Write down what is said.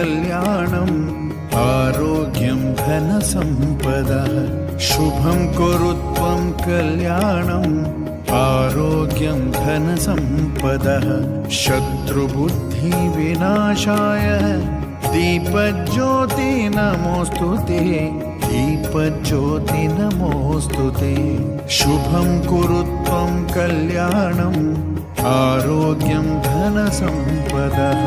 कल्याणम् आरोग्यं धनसम्पदः शुभं कुरु त्वं कल्याणम् आरोग्यं धनसम्पदः शत्रुबुद्धिविनाशाय दीपज्योति नमोस्तुते दीपज्योति नमोस्तुते शुभं कुरु त्वं कल्याणम् आरोग्यं धनसम्पदः